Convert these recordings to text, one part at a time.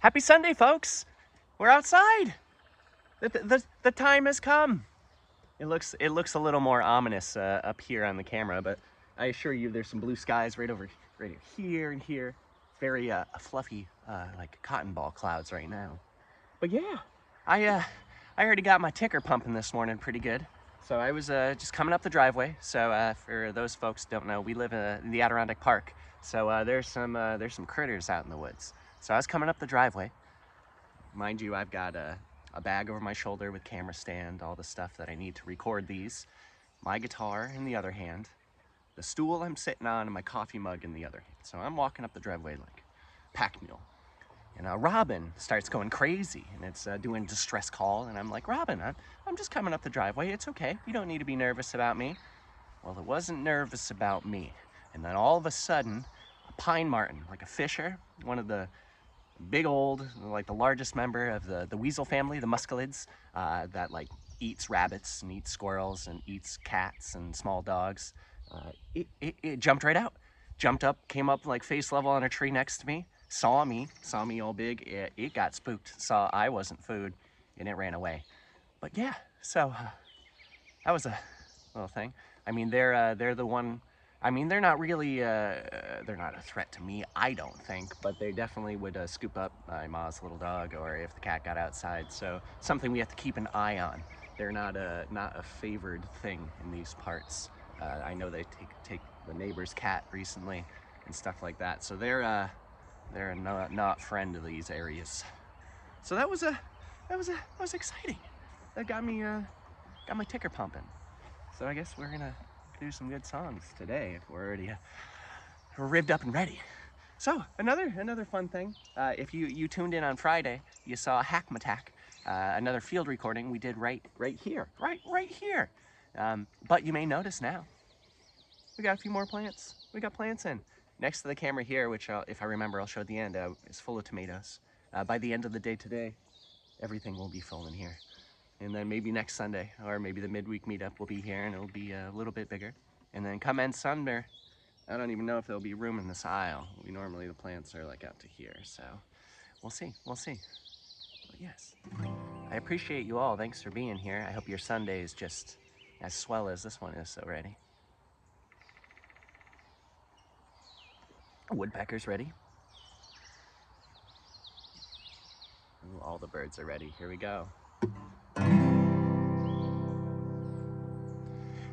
Happy Sunday, folks. We're outside. The time has come. It looks a little more ominous up here on the camera, but I assure you there's some blue skies right here and here. Very fluffy like cotton ball clouds right now. But yeah, I already got my ticker pumping this morning pretty good. So I was just coming up the driveway. So for those folks who don't know, we live in the Adirondack Park. So there's some critters out in the woods. So I was coming up the driveway. Mind you, I've got a bag over my shoulder with camera stand, all the stuff that I need to record these. My guitar in the other hand, the stool I'm sitting on, and my coffee mug in the other hand. So I'm walking up the driveway like pack mule. And Robin starts going crazy, and it's doing distress call, and I'm like, Robin, I'm just coming up the driveway. It's okay. You don't need to be nervous about me. Well, it wasn't nervous about me. And then all of a sudden, a pine marten, like a fisher, one of the big old, like the largest member of the weasel family, the muscelids, that like eats rabbits and eats squirrels and eats cats and small dogs. It jumped right out, jumped up, came up like face level on a tree next to me, saw me all big. It got spooked, saw I wasn't food, and it ran away. But yeah, so that was a little thing. I mean, they're the one. I mean, they're not really, they're not a threat to me, I don't think, but they definitely would scoop up my ma's little dog, or if the cat got outside. So something we have to keep an eye on. They're not a favored thing in these parts. I know they take the neighbor's cat recently and stuff like that. So they're not friend of these areas. So that was exciting. That got me got my ticker pumping. So I guess we're gonna do some good songs today if we're already ribbed up and ready. So another fun thing, if you tuned in on Friday, you saw Hackmatack, another field recording we did right here. But you may notice now we got a few more plants. We got plants in next to the camera here, which if I remember I'll show at the end, is full of tomatoes. By the end of the day today, everything will be full in here. And then maybe next Sunday, or maybe the midweek meetup will be here, and it'll be a little bit bigger. And then come end Sunday, I don't even know if there'll be room in this aisle. Normally the plants are like out to here, so we'll see. But yes, I appreciate you all. Thanks for being here. I hope your Sunday is just as swell as this one is already. Woodpecker's ready. Ooh, all the birds are ready. Here we go.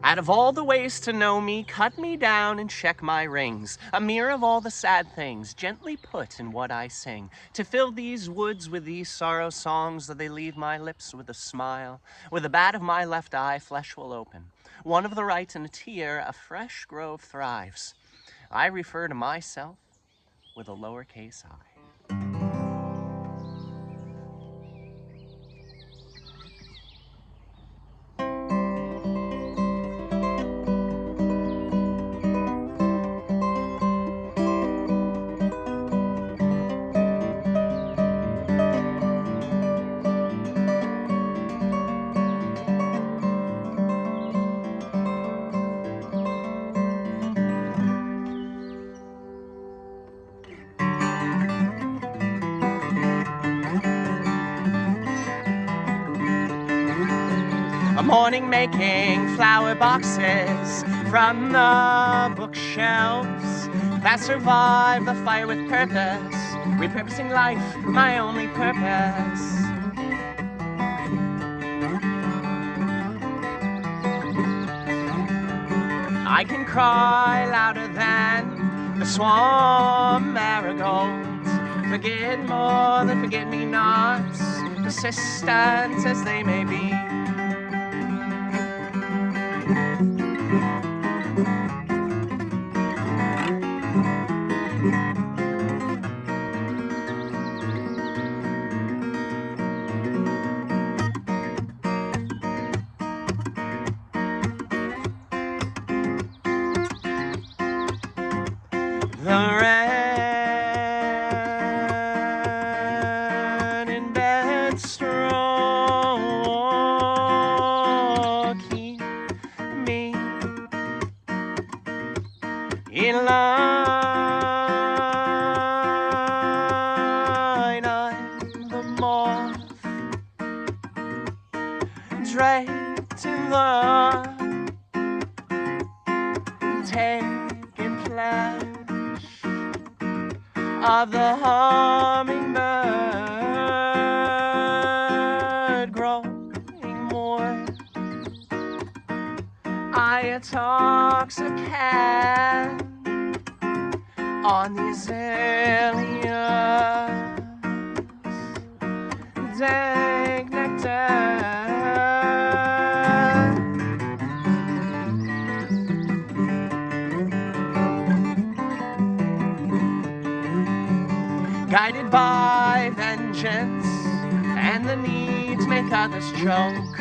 Out of all the ways to know me, cut me down and check my rings. A mirror of all the sad things, gently put in what I sing. To fill these woods with these sorrow songs, that they leave my lips with a smile. With the bat of my left eye, flesh will open. One of the right and a tear, a fresh grove thrives. I refer to myself with a lowercase I. A morning making flower boxes from the bookshelves that survive the fire with purpose, repurposing life, my only purpose. I can cry louder than the swarm marigolds, forget more than forget-me-nots, persistent as they may be. The red in bed strong draped in the taking flesh of the hummingbird growing more intoxicant on the azaleas, dank nectar. Guided by vengeance and the need to make others choke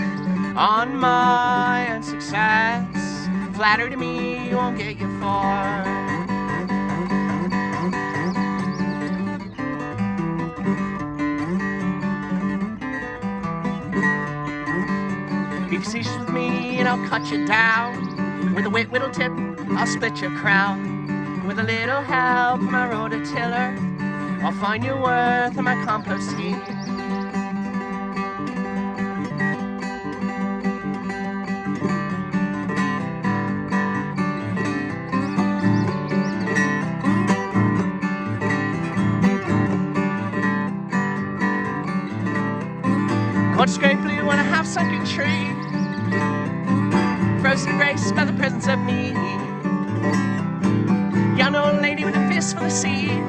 on my unsuccess, flattery to me won't get you far. Be facetious with me and I'll cut you down. With a whittle tip, I'll split your crown. With a little help from my rototiller, I'll find your worth in my compost heap. Gorgeous great blue on a half-sunken tree, frozen grace by the presence of me. Young old lady with a fist full of seed,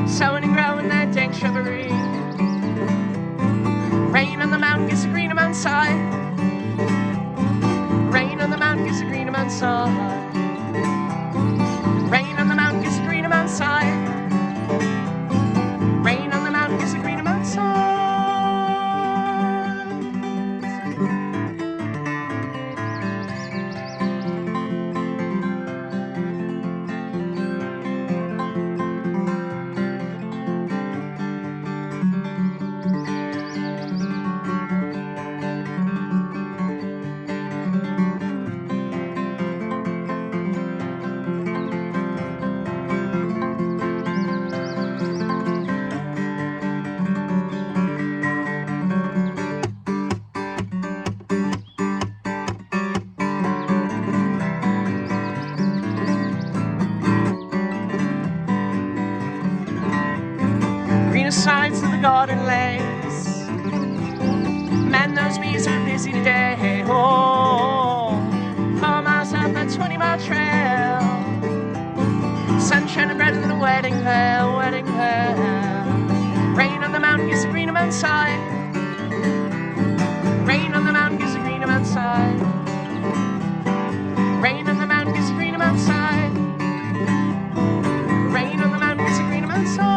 sowing and growing that dank shrubbery. Rain on the mountain gets a green mountainside. Rain on the mountain gets a green mountainside. Rain on the mountain gets a green mountainside. Rain on the mountain gets a green mountainside. Sides of the garden lays, man, those bees are busy today. Oh, 4 miles up that 20-mile trail, sunshine brighter than a wedding veil, wedding veil. Rain on the mountain gives a green mountainside. Rain on the mountain gives a green mountainside. Rain on the mountain gives a green mountainside. Rain on the mountain gives a green mountainside.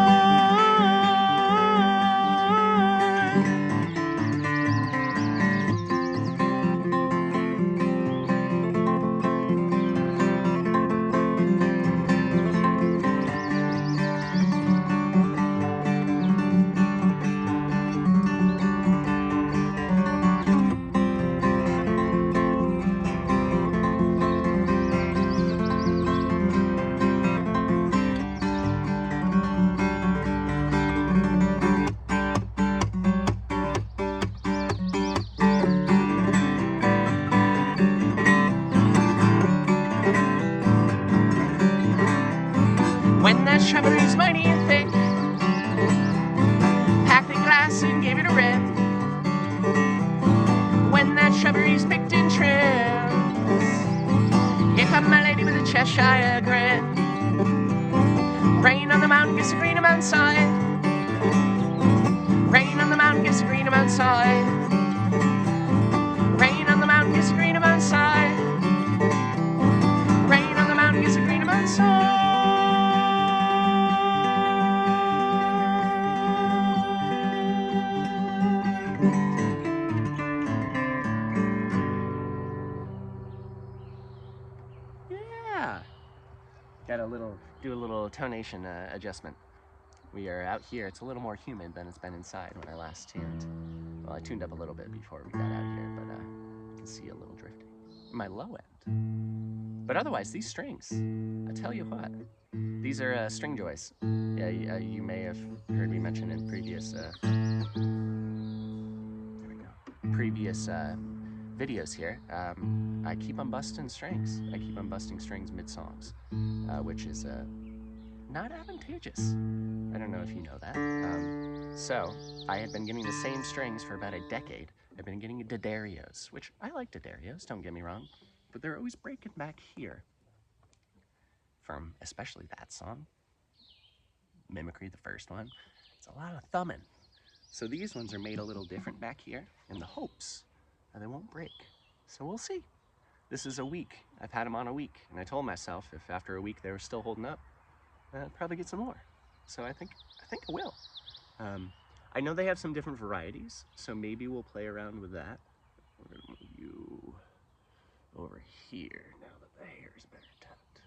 When that shrubbery's mighty and thick, pack the glass and give it a rip. When that shrubbery's picked and trimmed, here come my lady with a Cheshire grin. Rain on the mountain gets a green mountainside. Rain on the mountain gets a green mountainside. Rain on the mountain gets a green mountainside. Rain on the mountain gets a green mountainside. Got do a little tonation adjustment. We are out here. It's a little more humid than it's been inside when I last tuned. Well, I tuned up a little bit before we got out here, but you can see a little drifting. My low end. But otherwise, these strings, I tell you what, these are string joys. Yeah, you may have heard me mention in previous. There we go. previous videos here, I keep on busting strings. I keep on busting strings mid-songs, which is not advantageous. I don't know if you know that. So I had been getting the same strings for about a decade. I've been getting D'Addario, which I like D'Addario, don't get me wrong, but they're always breaking back here from especially that song, Mimicry, the first one. It's a lot of thumbing. So these ones are made a little different back here in the hopes that they won't break. So we'll see. This is a week. I've had them on a week, and I told myself if after a week they were still holding up, I'd probably get some more. So I think I will. I know they have some different varieties, so maybe we'll play around with that. We're gonna move you over here now that the hair is better tucked.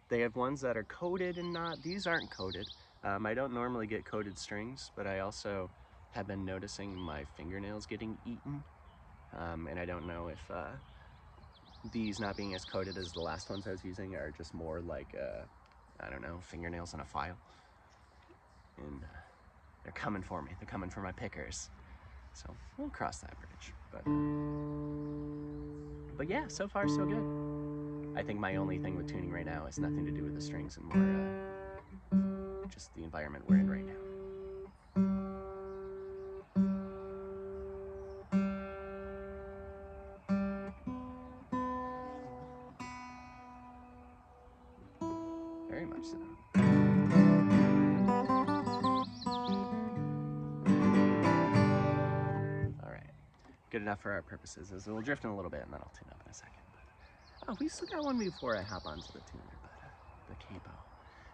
They have ones that are coated and not. These aren't coated. I don't normally get coated strings, but I also have been noticing my fingernails getting eaten. And I don't know if these not being as coated as the last ones I was using are just more like, I don't know, fingernails in a file. And they're coming for me. They're coming for my pickers. So we'll cross that bridge. But yeah, so far so good. I think my only thing with tuning right now has nothing to do with the strings and more just the environment we're in right now. Very much so. All right, good enough for our purposes. We'll drift in a little bit and then I'll tune up in a second. Oh, we still got one before I hop onto the tuner, the capo.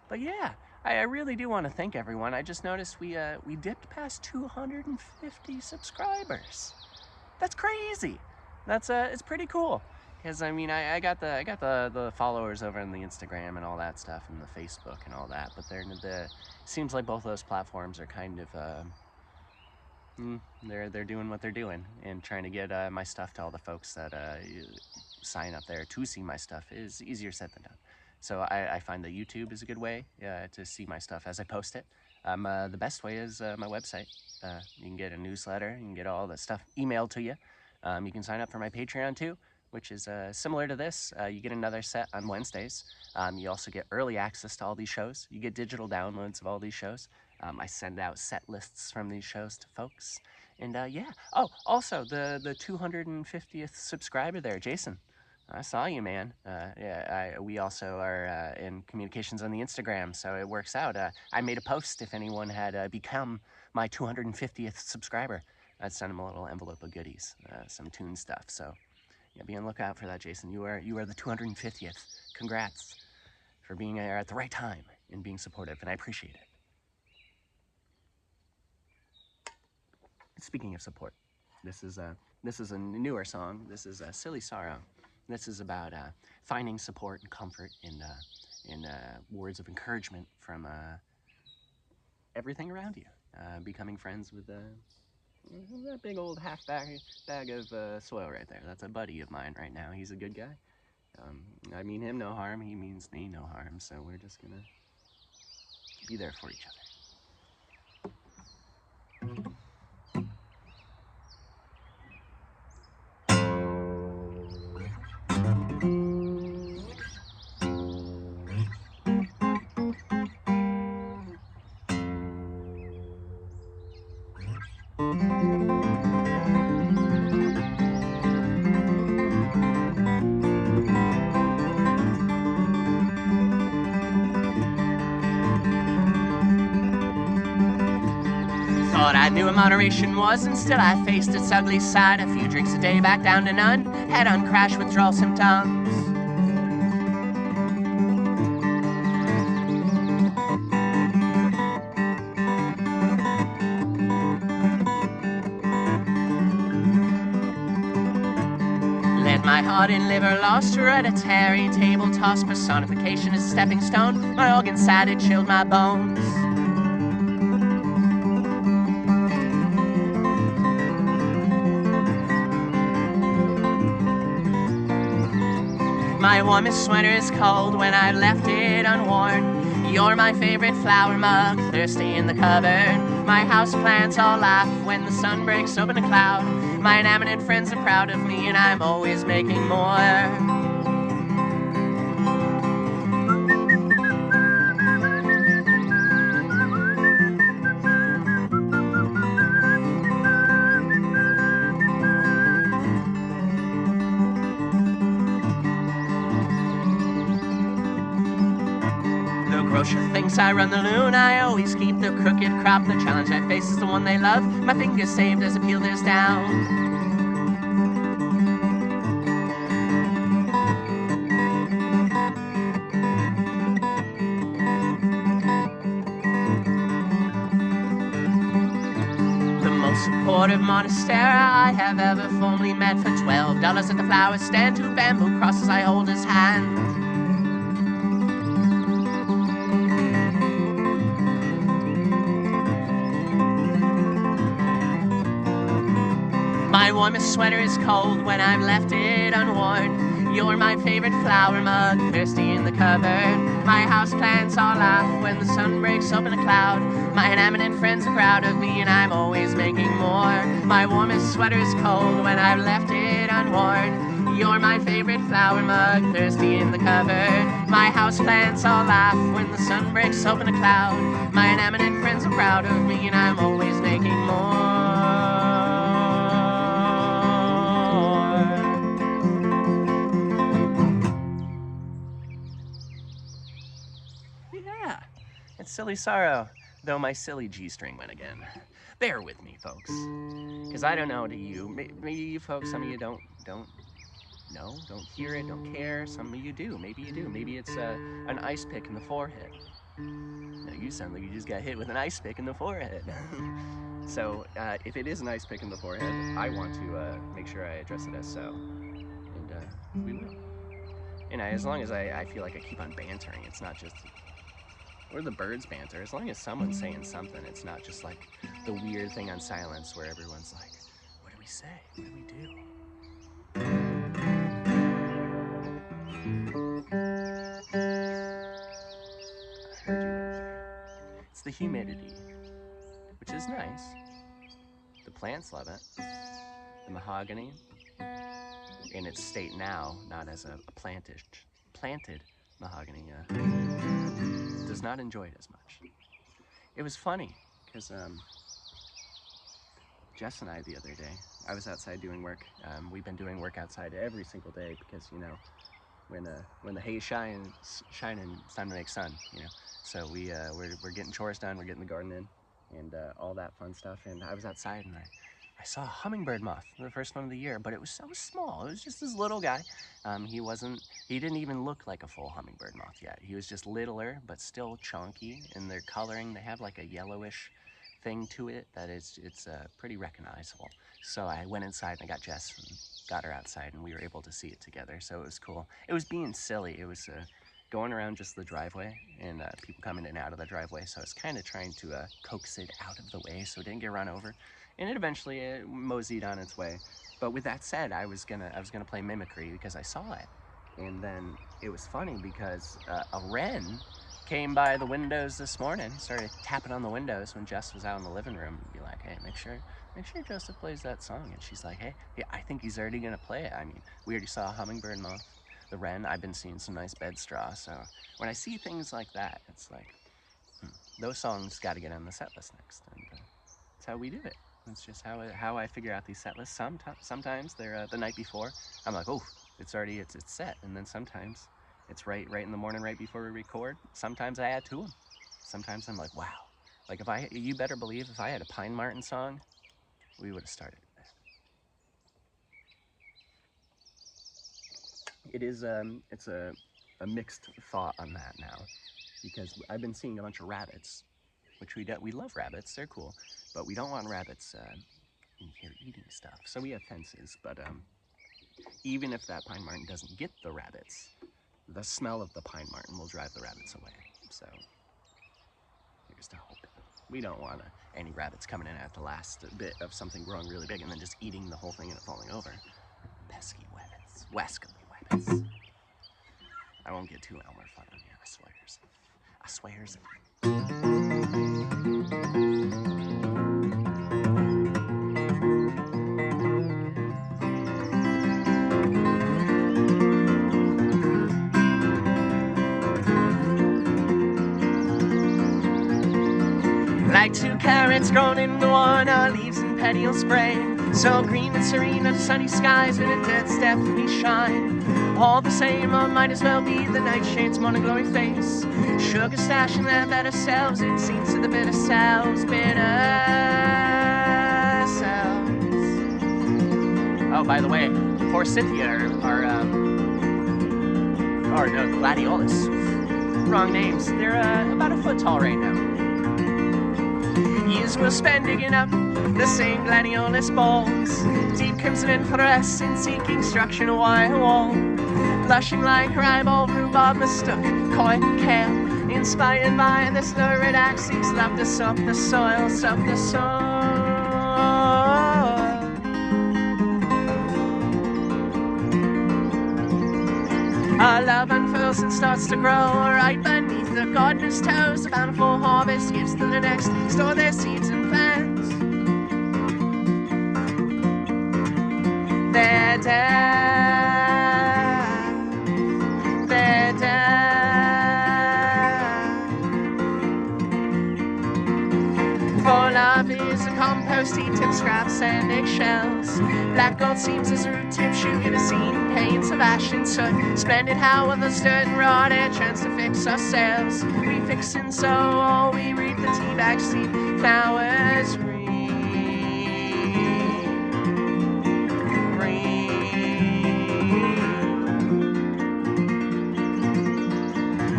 But yeah, I really do want to thank everyone. I just noticed we dipped past 250 subscribers. That's crazy. That's it's pretty cool. Because I mean, I got the followers over on the Instagram and all that stuff, and the Facebook and all that. But seems like both of those platforms are kind of they're doing what they're doing and trying to get my stuff to all the folks that sign up there to see my stuff is easier said than done. So I find that YouTube is a good way to see my stuff as I post it. The best way is my website. You can get a newsletter, you can get all the stuff emailed to you. You can sign up for my Patreon too, which is similar to this. You get another set on Wednesdays. You also get early access to all these shows. You get digital downloads of all these shows. I send out set lists from these shows to folks. And yeah, oh, also the 250th subscriber there, Jason. I saw you, man. Yeah, we also are in communications on the Instagram, so it works out. I made a post if anyone had become my 250th subscriber. I'd send them a little envelope of goodies, some tune stuff. So yeah, be on the lookout for that, Jason. You are the 250th. Congrats for being there at the right time and being supportive, and I appreciate it. Speaking of support, this is a newer song. This is Silly Sorrow. This is about finding support and comfort in words of encouragement from everything around you. Becoming friends with that big old bag of soil right there. That's a buddy of mine right now. He's a good guy. I mean him no harm. He means me no harm. So we're just gonna be there for each other. Thought I knew what moderation was, and still I faced its ugly side. A few drinks a day, back down to none. Head-on crash, withdrawal symptoms. Let my heart and liver lost, hereditary table toss, personification is a stepping stone. My organ sad, it chilled my bones. My warmest sweater is cold when I left it unworn. You're my favorite flower mug, thirsty in the cupboard. My house plants all laugh when the sun breaks open a cloud. My enamored friends are proud of me, and I'm always making more. Grocer thinks I run the loon. I always keep the crooked crop. The challenge I face is the one they love. My fingers saved as the peel is down. The most supportive monastery I have ever formerly met. For $12 at the flower stand, 2 bamboo crosses I hold his hand. My warmest sweater is cold when I've left it unworn. You're my favorite flower mug, thirsty in the cupboard. My houseplants all laugh when the sun breaks open a cloud. My enamored friends are proud of me, and I'm always making more. My warmest sweater is cold when I've left it unworn. You're my favorite flower mug, thirsty in the cupboard. My houseplants all laugh when the sun breaks open a cloud. My enamored friends are proud of me, and I'm always making more. Yeah, it's Silly Sorrow, though my silly G string went again. Bear with me, folks, because I don't know to you. Maybe you folks, some of you don't know, don't hear it, don't care. Some of you do. Maybe you do. Maybe it's an ice pick in the forehead. No, you sound like you just got hit with an ice pick in the forehead. So if it is an ice pick in the forehead, I want to make sure I address it as so, and we will. And as long as I feel like I keep on bantering, it's not just, or the birds banter, as long as someone's saying something, it's not just like the weird thing on Silence where everyone's like, what do we say? What do we do? I heard you over there. It's the humidity, which is nice. The plants love it. The mahogany, in its state now, not as a planted mahogany, does not enjoy it as much. It was funny, because Jess and I the other day, I was outside doing work. We've been doing work outside every single day because, you know, when the hay shines, it's time to make sun, you know. So we're getting chores done, we're getting the garden in, and all that fun stuff. And I was outside and I saw a hummingbird moth, the first one of the year, but it was so small. It was just this little guy. He didn't even look like a full hummingbird moth yet. He was just littler, but still chunky in their coloring. They have like a yellowish thing to it that it's pretty recognizable. So I went inside and I got Jess and got her outside, and we were able to see it together. So it was cool. It was being silly. It was going around just the driveway and people coming in and out of the driveway. So I was kind of trying to coax it out of the way so it didn't get run over. And it eventually moseyed on its way. But with that said, I was gonna play mimicry because I saw it. And then it was funny because a wren came by the windows this morning, started tapping on the windows when Jess was out in the living room, and be like, hey, make sure Joseph plays that song. And she's like, hey, yeah, I think he's already gonna play it. I mean, we already saw a hummingbird moth, the wren. I've been seeing some nice bed straw. So when I see things like that, it's like, those songs got to get on the set list next. And that's how we do it. That's just how I figure out these set lists. Sometimes they're the night before. I'm like, oh, it's set. And then sometimes it's right in the morning, right before we record. Sometimes I add to them. Sometimes I'm like, wow. Like you better believe if I had a Pine Martin song, we would have started. It is it's a mixed thought on that now, because I've been seeing a bunch of rabbits, which we love rabbits. They're cool, but we don't want rabbits in here eating stuff. So we have fences, but even if that Pine Martin doesn't get the rabbits, the smell of the Pine Martin will drive the rabbits away. So here's to hope. We don't want any rabbits coming in at the last bit of something growing really big and then just eating the whole thing and it falling over. Pesky rabbits. Wascally rabbits. I won't get too Elmer fun on you, I swears. I swears. Like 2 carrots grown into one, our leaves and petioles spray. So green and serene under sunny skies, with a death's depth we shine. All the same, I might as well be the nightshade's morning glory face. Sugar stash in their better selves, it seems to the bitter selves, bitter selves. Oh, by the way, Forsythia or no, gladiolus. Wrong names. They're about a foot tall right now. Years we'll spend digging up the same gladiolus balls, deep crimson and fluorescent, seeking structure in a wire wall. Blushing like ribald, rhubarb, mistook, coy, kale, inspired by this lurid axis, love to soak the soil, soak the soil. Our love unfurls and starts to grow right beneath the gardener's toes. A bountiful harvest gives to the next, store their seeds and plants. Their death, their death. For love is a compost heap of scraps and eggshells. Black gold seems as a root tip shooting a scene. Paints of ash and soot. Splendid how others stirred and rotted. Chance to fix ourselves. We fix and sow. Oh, we reap the tea bag seed. Flowers reap.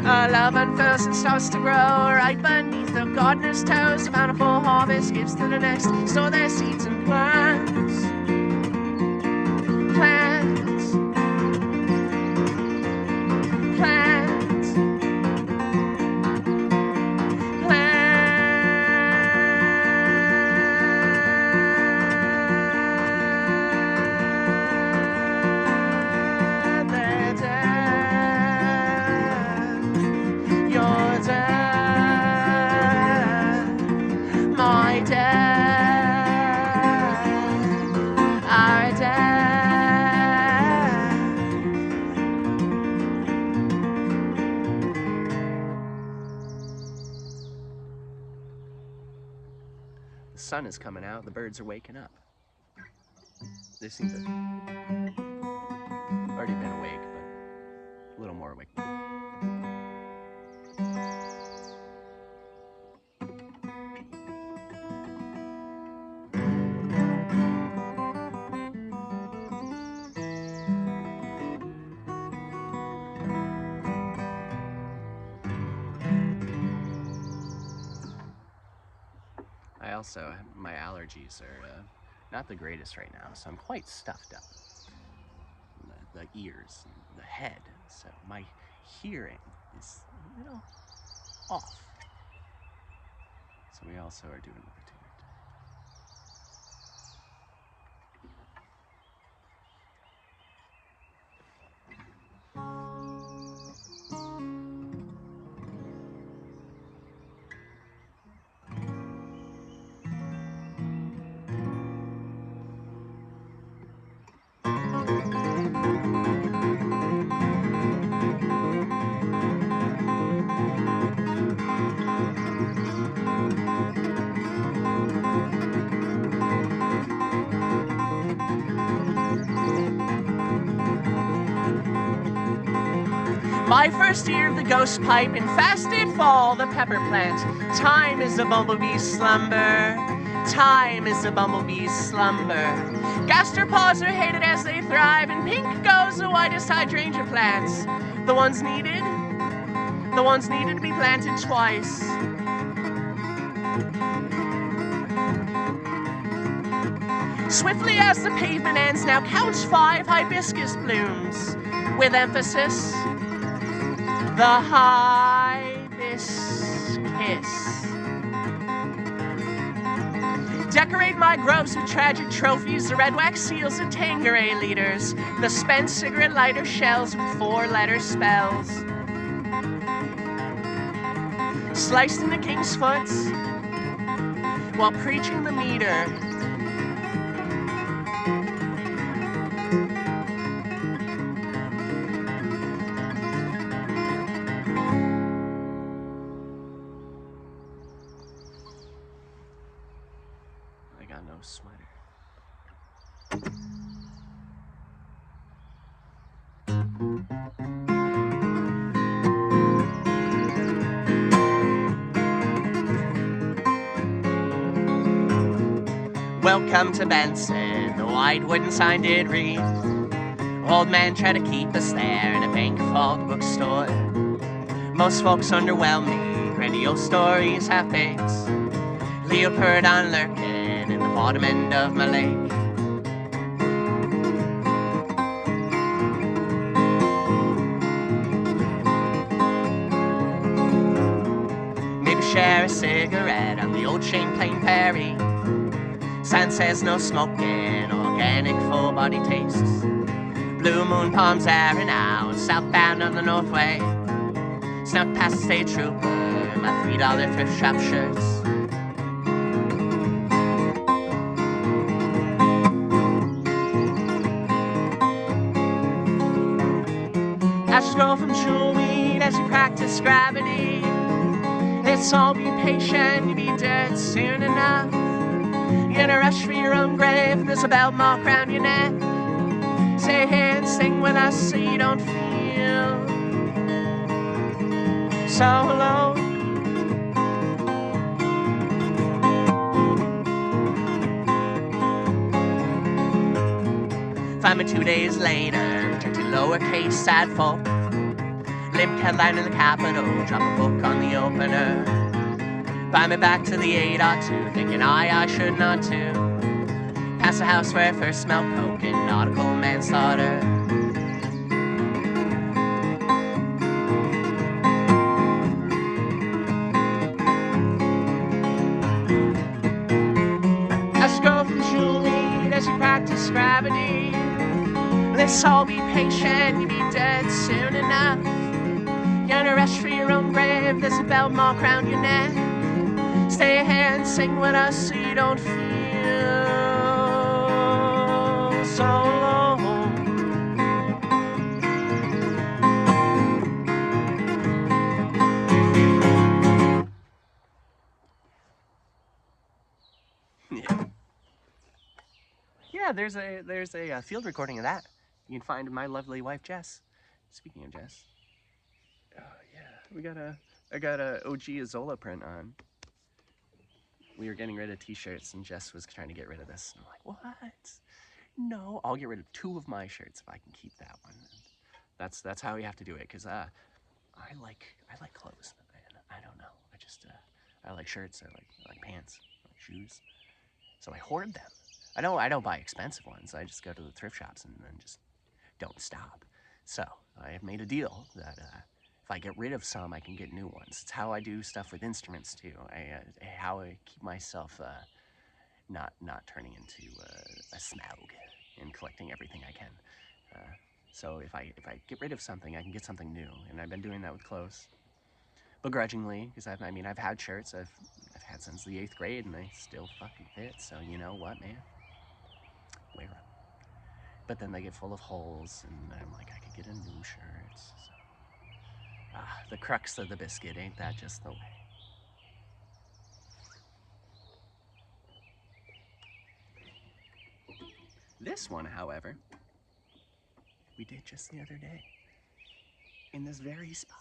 Our love unfurls and starts to grow right beneath the gardener's toes. A bountiful harvest gives to the next. Store their seeds and plants. Plants. Plants. Plants. Their death. Your death. My death. Our death. The sun is coming out, the birds are waking up. They seem to already been awake, but a little more awake. My allergies are not the greatest right now, so I'm quite stuffed up. The ears and the head, so my hearing is a little off. So we also are doing what we're doing. My first year of the ghost pipe, and fast did fall the pepper plant. Time is a bumblebee's slumber. Time is a bumblebee's slumber. Gastropods are hated as they thrive, and pink goes the whitest hydrangea plants. The ones needed to be planted twice. Swiftly as the pavement ends, now counts 5 hibiscus blooms, with emphasis, the hibiscus. Decorate my groves with tragic trophies, the red wax seals and Tanqueray leaders, the spent cigarette lighter shells with 4-letter spells. Sliced in the king's foot while preaching the meter. got no sweater. Welcome to Benson, the white wooden sign did read. Old man tried to keep us there in a bank vault bookstore. Most folks underwhelm me, grandiose stories have fakes. Leopard on lurking in the bottom end of my lake. Maybe share a cigarette on the old Champlain Prairie. Sign says no smoking, organic full body tastes. Blue moon palms airing out, southbound on the Northway. Snuck past the state trooper in my $3 thrift shop shirts. Ashes grow from jewelweed as you practice gravity. Let's all be patient, you'll be dead soon enough. You're in a rush for your own grave, and there's a belt mark around your neck. Say hey and sing with us so you don't feel so alone. Find me 2 days later, dirty lowercase sad folk. Limp headline in the Capitol, drop a book on the opener. Find me back to the 802, thinking I should not too. Past the house where I first smelled coke and nautical manslaughter. As you go from jewelweed as you practice gravity. Let's all be patient, you'll be dead soon enough. You're in a rush for your own grave, there's a belt mark around your neck. Stay ahead and sing with us so you don't feel so alone. Yeah, there's a field recording of that. You can find my lovely wife Jess. Speaking of Jess, oh yeah, I got a OG Azola print on. We were getting rid of t-shirts and Jess was trying to get rid of this. And I'm like, what? No, I'll get rid of 2 of my shirts if I can keep that one. And that's how we have to do it, because I like clothes. I don't know. I like shirts, I like pants, I like shoes. So I hoard them. I don't buy expensive ones. I just go to the thrift shops and then just don't stop. So I have made a deal that if I get rid of some, I can get new ones. It's how I do stuff with instruments too. How I keep myself not turning into a smaug and collecting everything I can. So if I get rid of something, I can get something new, and I've been doing that with clothes, begrudgingly, because I've had shirts I've had since the 8th grade, and they still fucking fit. So you know what, man, wear them. But then they get full of holes, and I'm like, I could get a new shirt. So. The crux of the biscuit, ain't that just the way? This one, however, we did just the other day, in this very spot.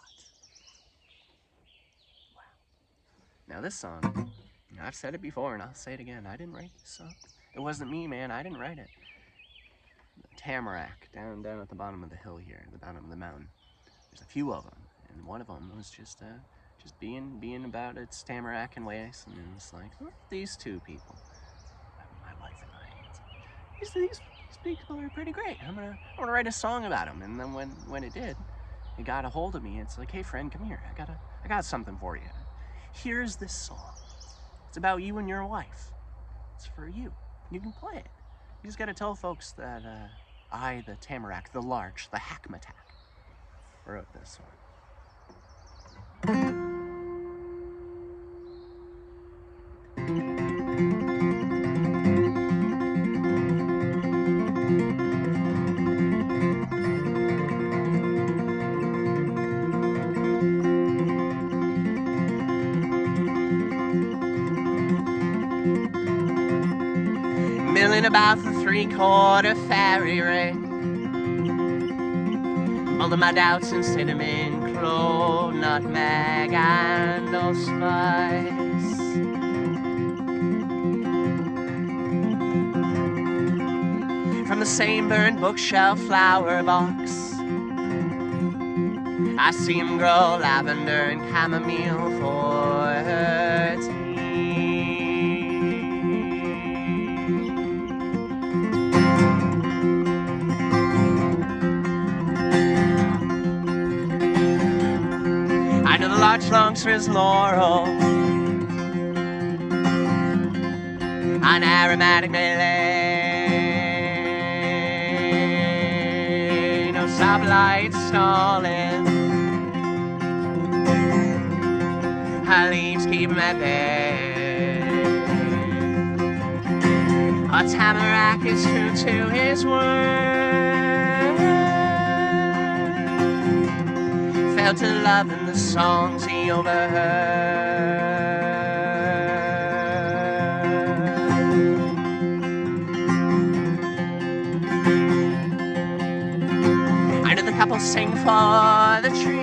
Wow. Now this song, I've said it before and I'll say it again, I didn't write this song. It wasn't me, man, I didn't write it. The tamarack, down at the bottom of the hill here, the bottom of the mountain. There's a few of them. And one of them was just being about its tamarack and ways, and it's like, oh, these 2 people, my wife and I, these people are pretty great. I'm gonna write a song about them. And then when it did, it got a hold of me. It's like, hey friend, come here. I got something for you. Here's this song. It's about you and your wife. It's for you. You can play it. You just gotta tell folks that I, the tamarack, the larch, the hackmatack, wrote this one. Feeling about the 3/4 fairy ring. Molding my doubts in cinnamon, clove, nutmeg, and allspice. From the same burned bookshelf flower box, I see him grow lavender and chamomile for her tea. I know the larch longs for his laurel, an aromatic melee, no stoplight stalling. Her leaves keep him at bay. A tamarack is true to his word. Fell to love in the songs he overheard. I know the couple sing for the trees.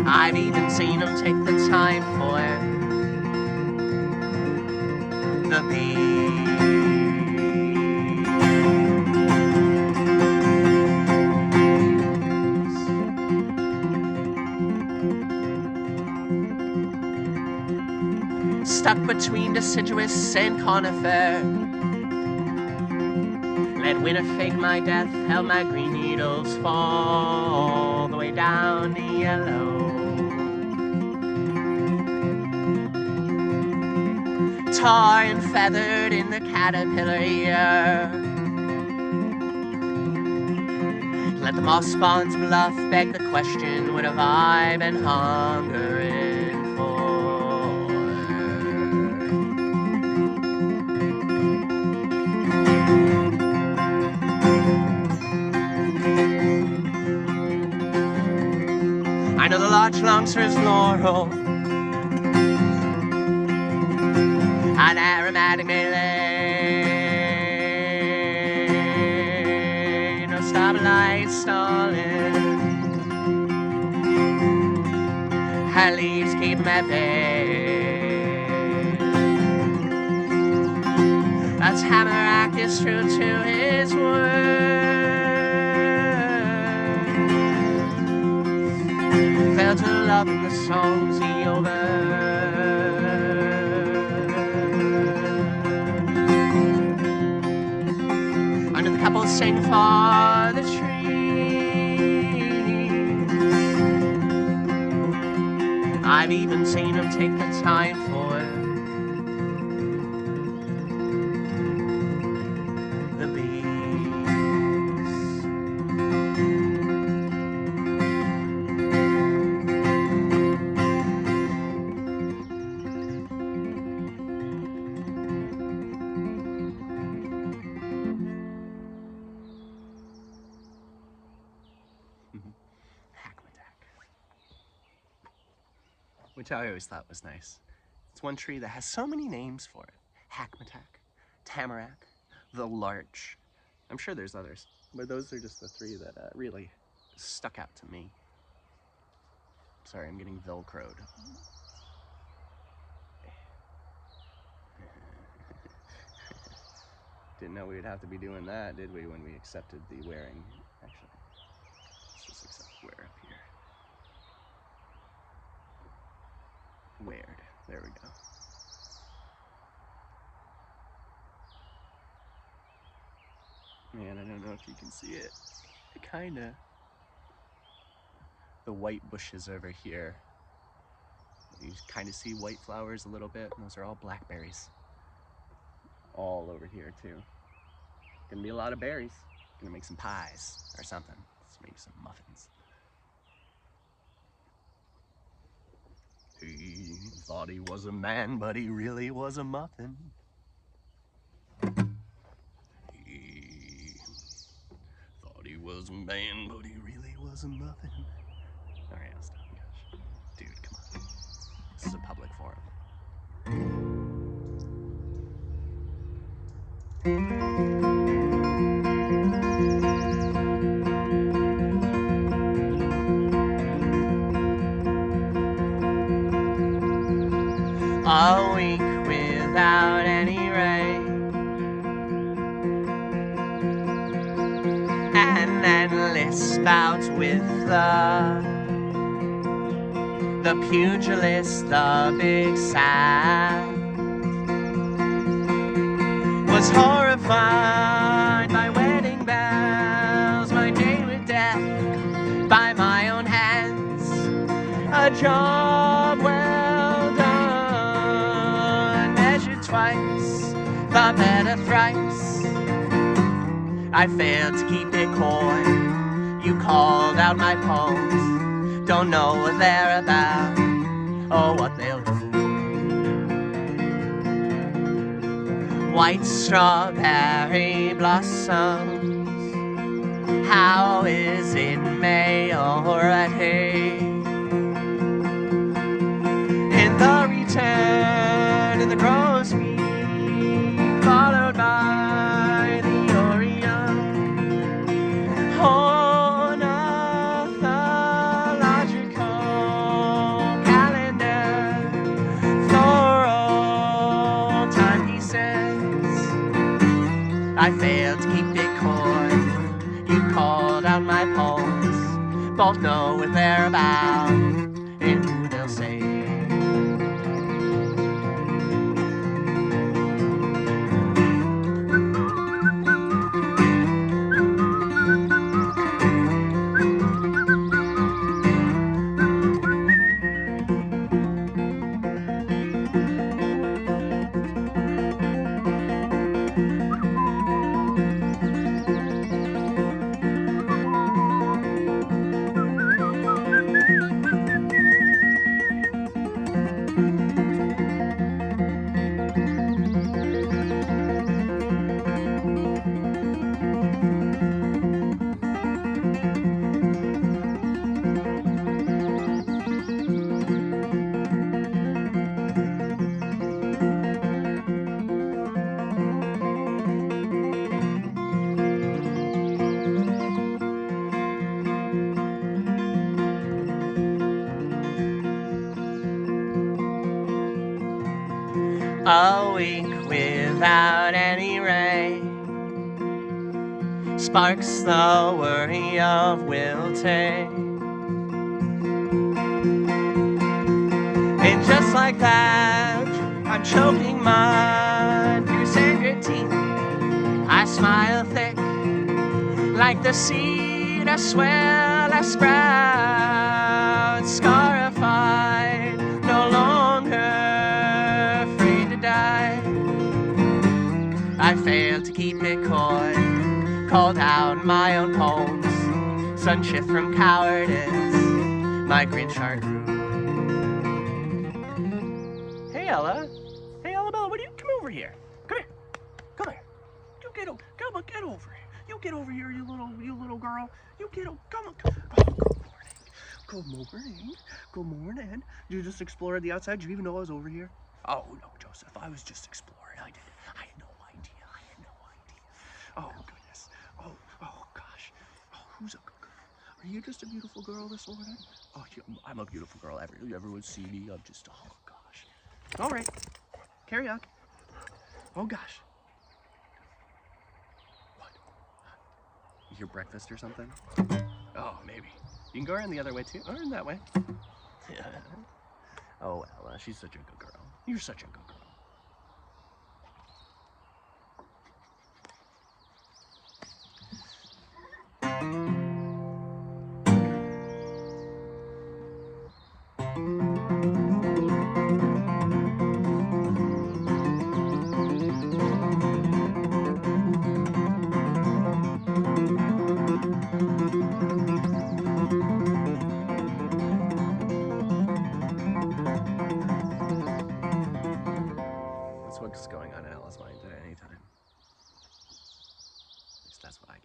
I've even seen them take the time for the bees. Stuck between deciduous and conifer, let winter fake my death, held my green needles fall all the way down to yellow. Tar and feathered in the caterpillar year, let the moss spawns bluff beg the question, what have I been hungering for? I know the larch longs for his laurel, an aromatic melee, no stoplight stalling. Her leaves keep him at bay. A tamarack is true to his word. Fell to love in the songs he overheard. Under the couple sing for the trees. I've even seen them take the time for the bees. Which I always thought was nice. It's one tree that has so many names for it. Hackmatack, tamarack, the larch. I'm sure there's others, but those are just the three that really stuck out to me. Sorry, I'm getting velcroed. Didn't know we would have to be doing that, did we, when we accepted the wearing? Actually, let's just accept wear up here. Weird. There we go. Man, I don't know if you can see it. Kinda. The white bushes over here. You kind of see white flowers a little bit. And those are all blackberries. All over here too. Gonna be a lot of berries. Gonna make some pies or something. Let's make some muffins. He thought he was a man, but he really was a muffin. He thought he was a man, but he really was a muffin. All right, I'll stop. Gosh, dude, come on. This is a public forum. A week without any rain, an endless bout with the pugilist, the big sad, was horrified by wedding bells, my day with death by my own hands, a job well done, measured twice, the better thrice. I failed to keep it coy, you called out my poems, don't know what they're about, or what they'll do. White strawberry blossoms, how is it May already? In the return, in the crow's feet, followed by the Orion, ornithological calendar, floral timepieces. I failed to keep it coy, you called out my poems, both know what they're about, and who they'll say. A week without any rain, sparks the worry of wilting. And just like that, I'm choking mud, piercing your teeth. I smile thick, like the seed I swell, I sprout, scarified, no longer die. I failed to keep it coy, called out my own poems, sun shift from cowardice, my grin shark grew. Hey Ella, Bella, what do you, come over here, come here, you get over, come on, get over here, you get over here, you little girl, you get over, come on, oh, good morning, you just explored the outside, did you even know I was over here? Oh, no, Joseph, I was just exploring. I had no idea. Oh, goodness. Oh, gosh. Oh, who's a good girl? Are you just a beautiful girl this morning? Oh, I'm a beautiful girl. Everyone see me? I'm just, oh, gosh. All right. Carry on. Oh, gosh. What? You hear breakfast or something? Oh, maybe. You can go around the other way, too. Or in that way. Oh, Ella, she's such a good girl. You're such a good girl. That's what's going on in Ella's mind at any time. At least that's what I gather.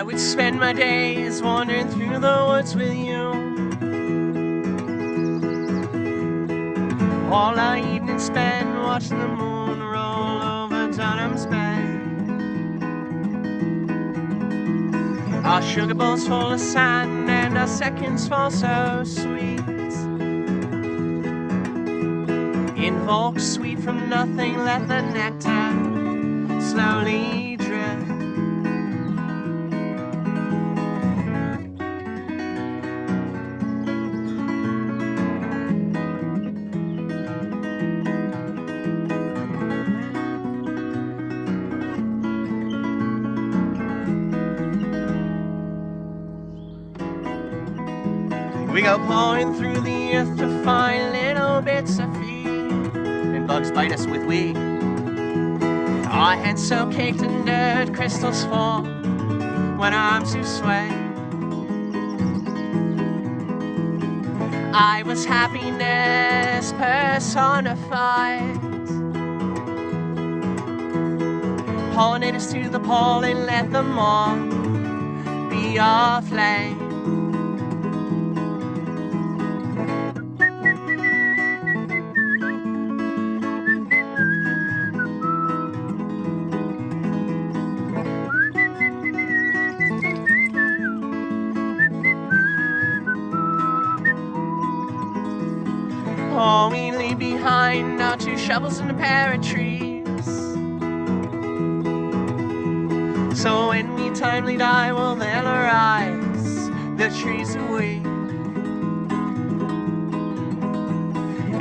would spend my days wandering through the woods with you. All our evenings spent watching the moon roll over Dunham's Bay. Our sugar bowls full of sand and our seconds fall so sweet. Invoke sweet from nothing, let the nectar slowly drip. We go pouring through the earth to find little bits of feed, and bugs bite us with weed. Our hands so caked in dirt, crystals fall when our arms do sway. I was happiness personified. Pollinators to the pollen, let them all be our flame. All we leave behind are 2 shovels and a pair of trees. So when we timely die, well, they'll arise, the trees and we.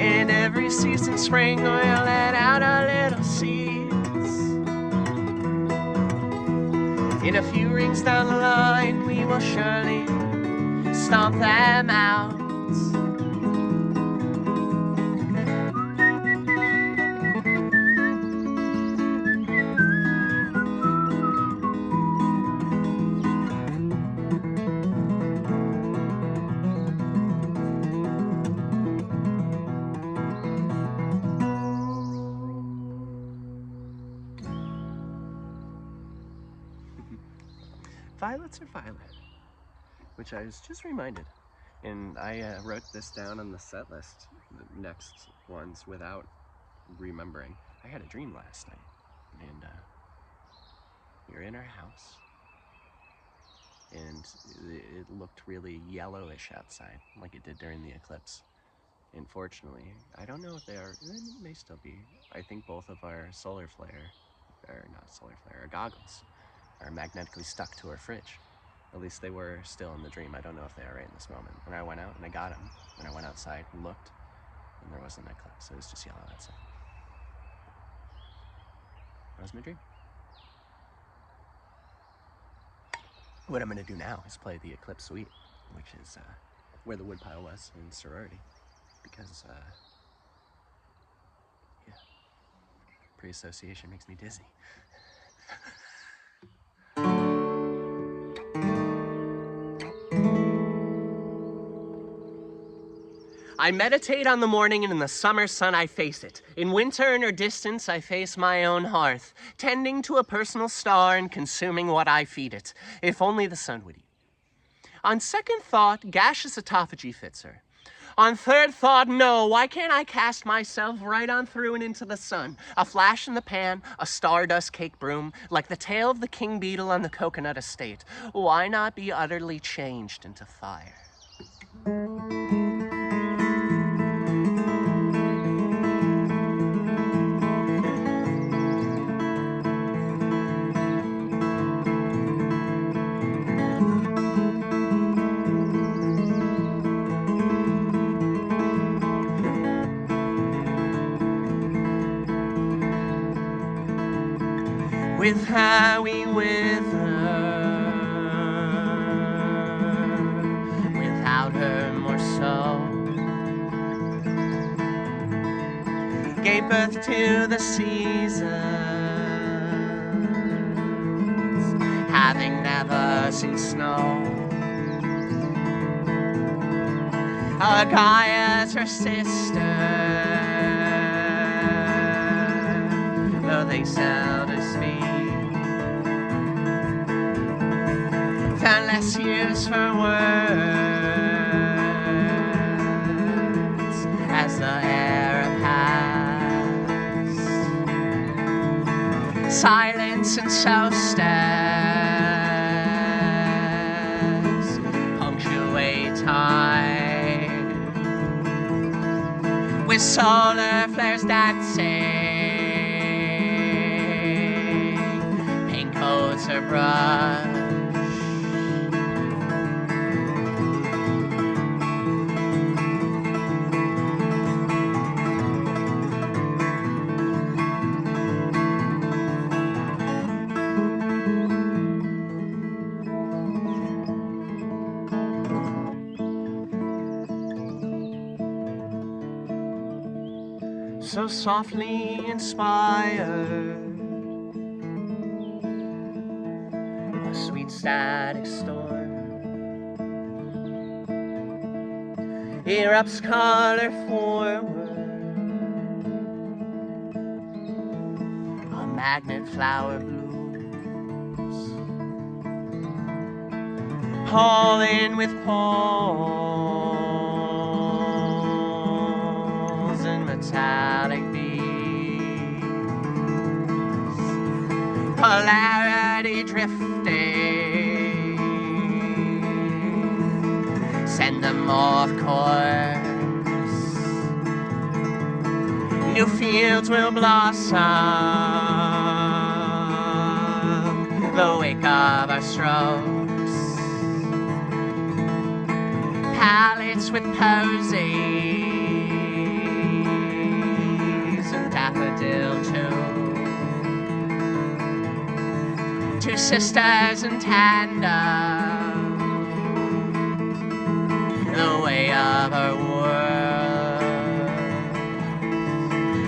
In every season, spring, we'll let out our little seeds. In a few rings down the line, we will surely stomp them out. Violets are violet, which I was just reminded, and I wrote this down on the set list, the next ones, without remembering. I had a dream last night, and we were in our house, and it looked really yellowish outside, like it did during the eclipse. And fortunately, I don't know if they are, they may still be, I think both of our solar flare, or not solar flare, our goggles, are magnetically stuck to our fridge. At least they were still in the dream. I don't know if they are right in this moment. When I went out and I got them, when I went outside and looked, and there wasn't an eclipse. It was just yellow outside. That was my dream. What I'm going to do now is play the Eclipse Suite, which is where the woodpile was in sorority, because yeah, pre-association makes me dizzy. I meditate on the morning, and in the summer sun I face it. In winter and or distance I face my own hearth, tending to a personal star and consuming what I feed it, if only the sun would eat. On second thought, gaseous autophagy fits her. On third thought, no, why can't I cast myself right on through and into the sun? A flash in the pan, a stardust cake broom, like the tail of the king beetle on the coconut estate. Why not be utterly changed into fire? With her we wither, without her more so. Gave birth to the seasons, having never seen snow. A Gaia's her sister, though they seldom speak. found less use for words as the era passed. Silence and self-stairs punctuate time with solar flares dancing, pink coats are brush. So softly inspired, a sweet static storm erupts color forward, a magnet flower blooms, pollen with poles and metallic beams, polarity drifting, send them off course. New fields will blossom, the wake of our strokes, palettes with posies and daffodil too. Two sisters in tandem, the way of our world,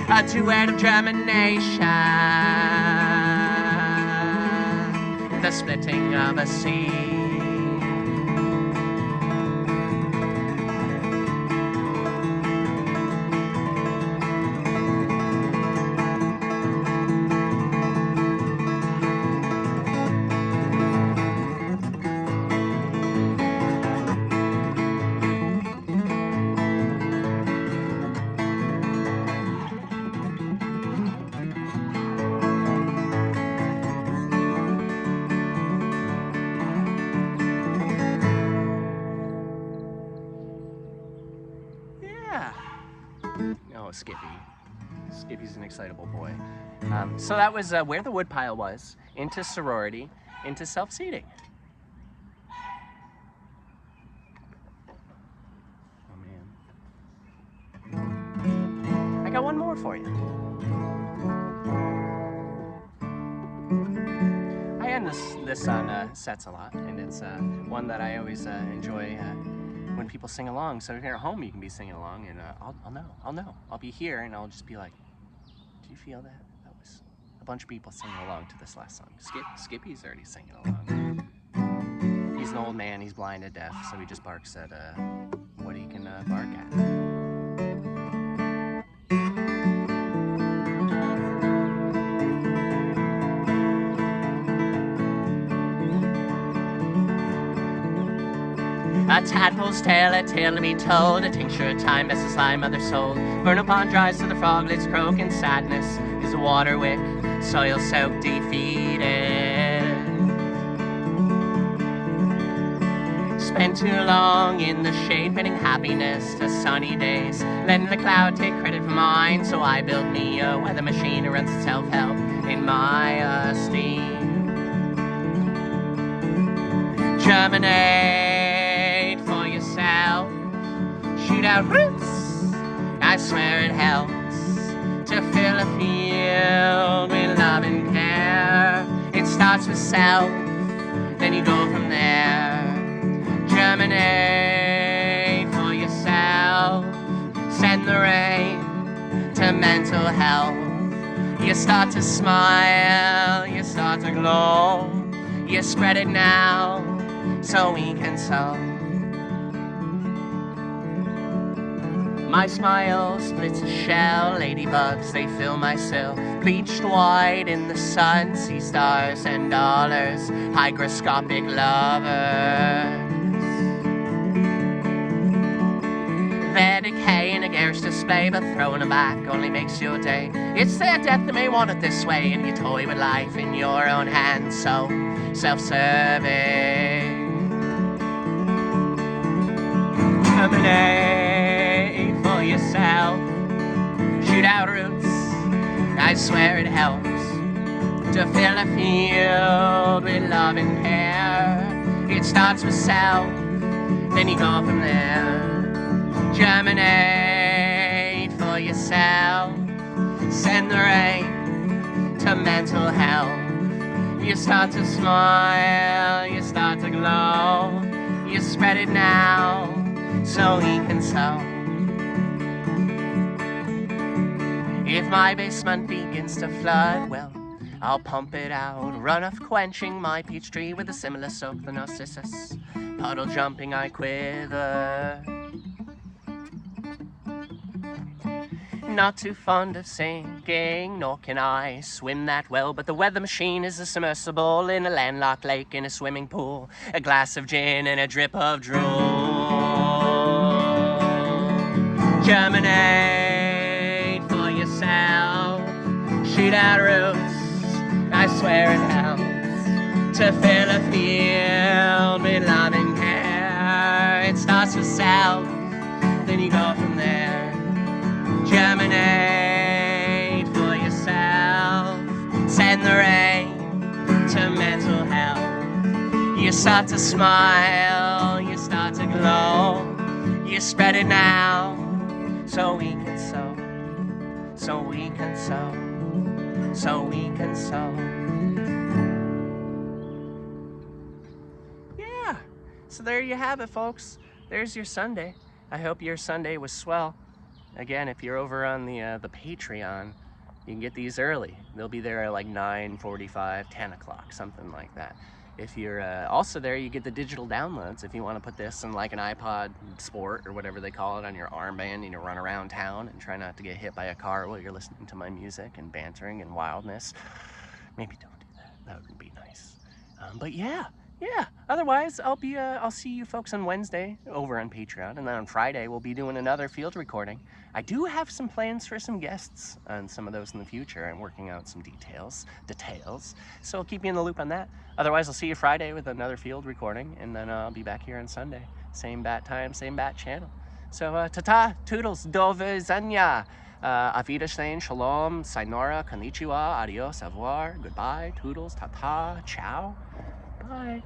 a duet of germination, the splitting of a seed. Oh, Skippy. Skippy's an excitable boy. So that was where the woodpile was, into sorority, into self-seating. Oh man. I got one more for you. I end this on sets a lot, and it's one that I always enjoy when people sing along. So if you're at home, you can be singing along, and I'll know. I'll be here, and I'll just be like, "Do you feel that? That was a bunch of people singing along to this last song." Skippy's already singing along. He's an old man. He's blind and deaf, so he just barks at what he can bark at. A tadpole's tale, a tale to be told, a tincture of time, best to slime mother soul. Burn upon dries so the froglets croak, and sadness is a water wick, soil soaked, defeated. Spent too long in the shade, bending happiness to sunny days, letting the cloud take credit for mine, so I built me a weather machine that runs self-help in my esteem. Germinate for yourself, shoot out roots, I swear it helps to fill a field with love and care. It starts with self, then you go from there. Germinate for yourself, send the rain to mental health. You start to smile, you start to glow, you spread it now so we can sow. My smile splits a shell, ladybugs, they fill my sill. Bleached white in the sun, sea stars and dollars, hygroscopic lovers. Their decay in a garish display, but throwing them back only makes your day. It's their death that may want it this way, and you toy with life in your own hands, so self-serving. Terminate for yourself. Shoot out roots, I swear it helps to fill a field with love and care. It starts with self, then you go from there. Germinate for yourself. Send the rain to mental health. You start to smile, you start to glow. You spread it now, so we can sow. If my basement begins to flood, well, I'll pump it out. Runoff quenching my peach tree with a similar soak the narcissus. Puddle jumping I quiver. Not too fond of sinking, nor can I swim that well, but the weather machine is a submersible in a landlocked lake in a swimming pool. A glass of gin and a drip of drool. Germinate for yourself. Shoot out roots, I swear it helps to fill a field with love and care. It starts with self, then you go from there. Germinate for yourself. Send the rain to mental health. You start to smile, you start to glow. You spread it now, so we can sow. So we can sow. So we can sow. Yeah, so there you have it, folks. There's your Sunday. I hope your Sunday was swell. Again, if you're over on the Patreon, you can get these early. They'll be there at like 9:45, 10 o'clock, something like that. If you're also there, you get the digital downloads if you want to put this in like an iPod Sport or whatever they call it on your armband and you run around town and try not to get hit by a car while you're listening to my music and bantering and wildness. Maybe don't do that. That would be nice. But yeah. Otherwise, I'll see you folks on Wednesday over on Patreon, and then on Friday we'll be doing another field recording. I do have some plans for some guests on some of those in the future. I'm working out some details, so I'll keep you in the loop on that. Otherwise, I'll see you Friday with another field recording, and then I'll be back here on Sunday. Same bat time, same bat channel. So, ta-ta, toodles, do widzenia. Auf Wiedersehen, shalom, sayonara, konnichiwa, adios, au revoir, goodbye, toodles, ta-ta, ciao. Bye.